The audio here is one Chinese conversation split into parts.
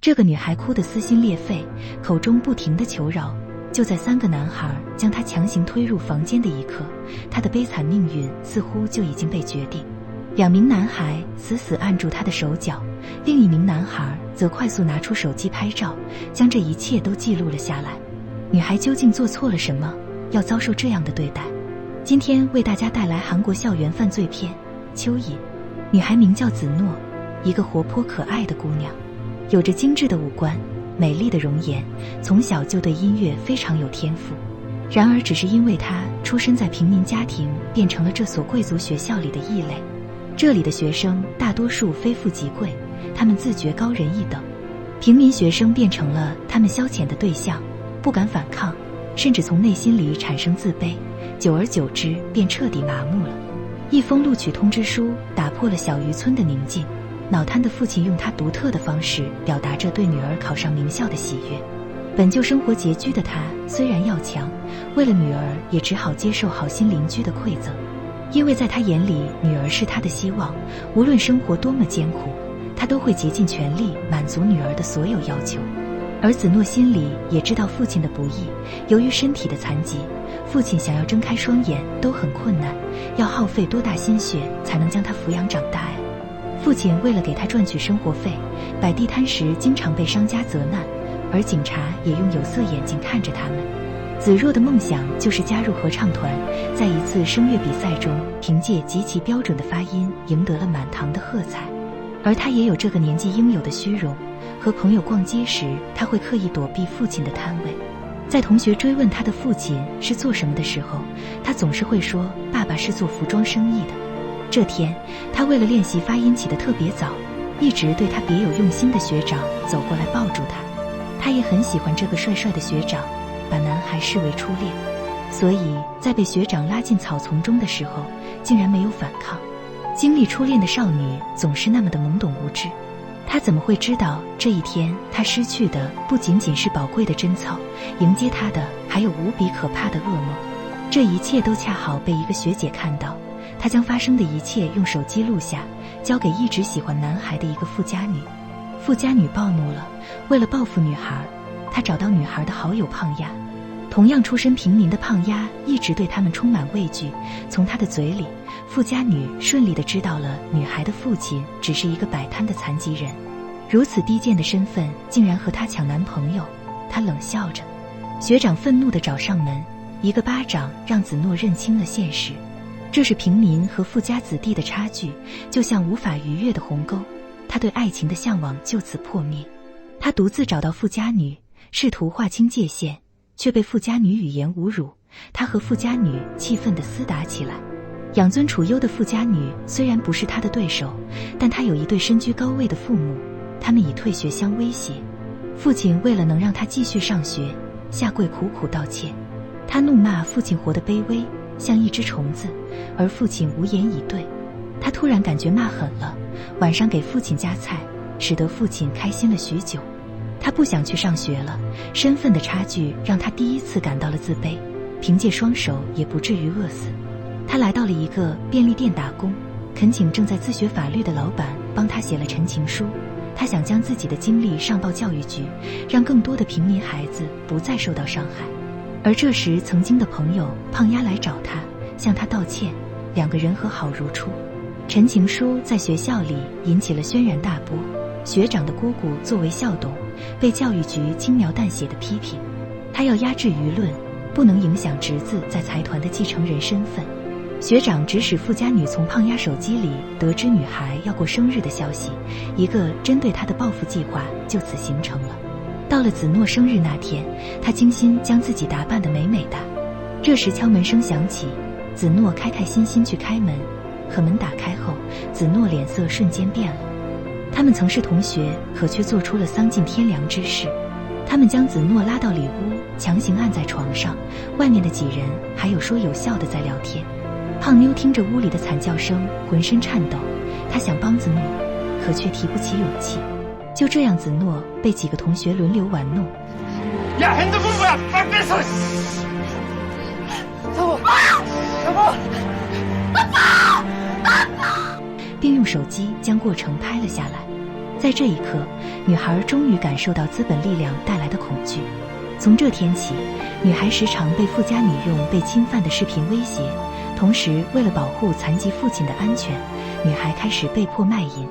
这个女孩哭得撕心裂肺，口中不停地求饶。就在3个男孩将她强行推入房间的一刻，她的悲惨命运似乎就已经被决定。2名男孩死死按住她的手脚，另1名男孩则快速拿出手机拍照，将这一切都记录了下来。女孩究竟做错了什么，要遭受这样的对待？今天为大家带来韩国校园犯罪片《蚯蚓》。女孩名叫子诺，一个活泼可爱的姑娘，有着精致的五官，美丽的容颜，从小就对音乐非常有天赋。然而只是因为她出身在平民家庭，变成了这所贵族学校里的异类。这里的学生大多数非富即贵，他们自觉高人一等，平民学生变成了他们消遣的对象，不敢反抗，甚至从内心里产生自卑，久而久之便彻底麻木了。一封录取通知书打破了小渔村的宁静，脑瘫的父亲用他独特的方式表达着对女儿考上名校的喜悦。本就生活拮据的他虽然要强，为了女儿也只好接受好心邻居的馈赠，因为在他眼里女儿是他的希望，无论生活多么艰苦，他都会竭尽全力满足女儿的所有要求。而子诺心里也知道父亲的不易，由于身体的残疾，父亲想要睁开双眼都很困难，要耗费多大心血才能将他抚养长大呀？父亲为了给他赚取生活费，摆地摊时经常被商家责难，而警察也用有色眼镜看着他们。子若的梦想就是加入合唱团，在一次声乐比赛中，凭借极其标准的发音赢得了满堂的喝彩。而他也有这个年纪应有的虚荣，和朋友逛街时，他会刻意躲避父亲的摊位。在同学追问他的父亲是做什么的时候，他总是会说爸爸是做服装生意的。这天，他为了练习发音起得特别早，一直对他别有用心的学长走过来抱住他。他也很喜欢这个帅帅的学长，把男孩视为初恋，所以在被学长拉进草丛中的时候，竟然没有反抗。经历初恋的少女总是那么的懵懂无知，她怎么会知道这一天她失去的不仅仅是宝贵的贞操，迎接她的还有无比可怕的噩梦。这一切都恰好被一个学姐看到，她将发生的一切用手机录下，交给一直喜欢男孩的一个富家女。富家女暴怒了，为了报复女孩，她找到女孩的好友胖丫。同样出身平民的胖丫一直对他们充满畏惧，从她的嘴里，富家女顺利地知道了女孩的父亲只是一个摆摊的残疾人，如此低贱的身份竟然和她抢男朋友。她冷笑着。学长愤怒地找上门，一个巴掌让子诺认清了现实，这是平民和富家子弟的差距，就像无法逾越的鸿沟，他对爱情的向往就此破灭。他独自找到富家女，试图划清界限，却被富家女语言侮辱，他和富家女气愤地厮打起来。养尊处优的富家女虽然不是他的对手，但他有一对身居高位的父母，他们以退学相威胁。父亲为了能让他继续上学，下跪苦苦道歉。他怒骂父亲活得卑微，像一只虫子，而父亲无言以对。他突然感觉骂狠了，晚上给父亲夹菜，使得父亲开心了许久。他不想去上学了，身份的差距让他第一次感到了自卑，凭借双手也不至于饿死。他来到了一个便利店打工，恳请正在自学法律的老板帮他写了陈情书。他想将自己的经历上报教育局，让更多的平民孩子不再受到伤害。而这时曾经的朋友胖丫来找他，向他道歉，2个人和好如初。陈情书在学校里引起了轩然大波，学长的姑姑作为校董，被教育局轻描淡写的批评，他要压制舆论，不能影响侄子在财团的继承人身份。学长指使富家女从胖丫手机里得知女孩要过生日的消息，一个针对她的报复计划就此形成了。到了子诺生日那天，他精心将自己打扮得美美的。这时敲门声响起，子诺开心心去开门，可门打开后，子诺脸色瞬间变了。他们曾是同学，可却做出了丧尽天良之事。他们将子诺拉到里屋，强行按在床上，外面的几人还有说有笑的在聊天。胖妞听着屋里的惨叫声，浑身颤抖，她想帮子诺，可却提不起勇气。就这样，子诺被几个同学轮流玩弄。야 핸드폰 뭐야? 빨리 뺏어! 여보! 并用手机将过程拍了下来。在这一刻，女孩终于感受到资本力量带来的恐惧。从这天起，女孩时常被富家女用被侵犯的视频威胁，同时为了保护残疾父亲的安全，女孩开始被迫卖淫。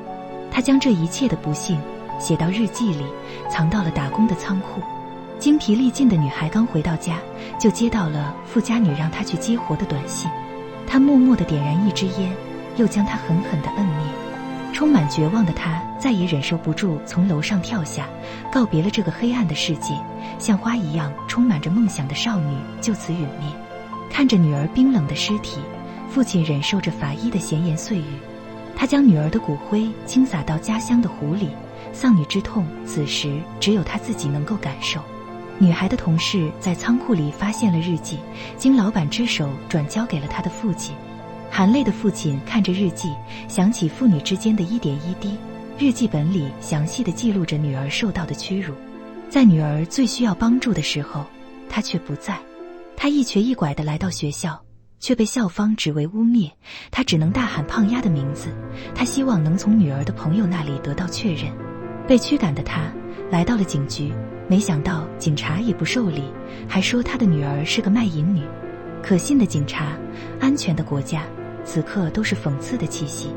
她将这一切的不幸写到日记里，藏到了打工的仓库。精疲力尽的女孩刚回到家，就接到了富家女让她去接活的短信。她默默地点燃一支烟，又将它狠狠地摁灭。充满绝望的她再也忍受不住，从楼上跳下，告别了这个黑暗的世界，像花一样充满着梦想的少女就此陨灭。看着女儿冰冷的尸体，父亲忍受着法医的闲言碎语。他将女儿的骨灰倾洒到家乡的湖里，丧女之痛此时只有他自己能够感受。女孩的同事在仓库里发现了日记，经老板之手转交给了他的父亲。含泪的父亲看着日记，想起父女之间的一点一滴。日记本里详细地记录着女儿受到的屈辱，在女儿最需要帮助的时候，他却不在。他一瘸一拐地来到学校，却被校方指为污蔑，他只能大喊胖丫的名字。他希望能从女儿的朋友那里得到确认。被驱赶的他来到了警局，没想到警察也不受理，还说他的女儿是个卖淫女。可信的警察，安全的国家，此刻都是讽刺的气息。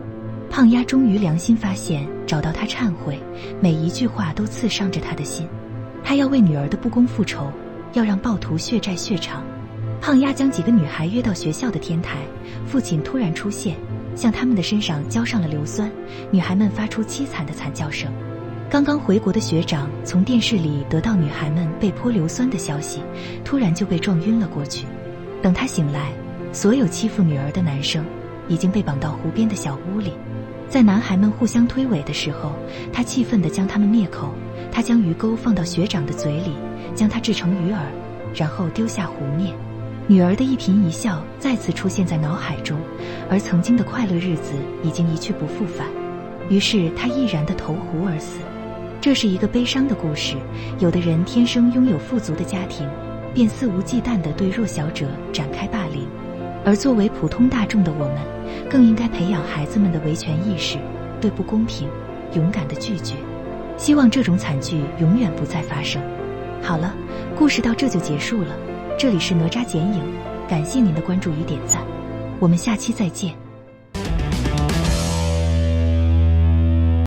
胖丫终于良心发现，找到他忏悔，每一句话都刺伤着他的心。他要为女儿的不公复仇，要让暴徒血债血偿。胖丫将几个女孩约到学校的天台，父亲突然出现，向他们的身上浇上了硫酸，女孩们发出凄惨的惨叫声。刚刚回国的学长从电视里得到女孩们被泼硫酸的消息，突然就被撞晕了过去。等他醒来，所有欺负女儿的男生已经被绑到湖边的小屋里。在男孩们互相推诿的时候，他气愤地将他们灭口。他将鱼钩放到学长的嘴里，将它制成鱼饵，然后丢下湖面。女儿的一颦一笑再次出现在脑海中，而曾经的快乐日子已经一去不复返。于是他毅然地投湖而死。这是一个悲伤的故事，有的人天生拥有富足的家庭，便肆无忌惮地对弱小者展开霸凌，而作为普通大众的我们，更应该培养孩子们的维权意识，对不公平勇敢地拒绝。希望这种惨剧永远不再发生。好了，故事到这就结束了。这里是哪吒剪影，感谢您的关注与点赞，我们下期再见。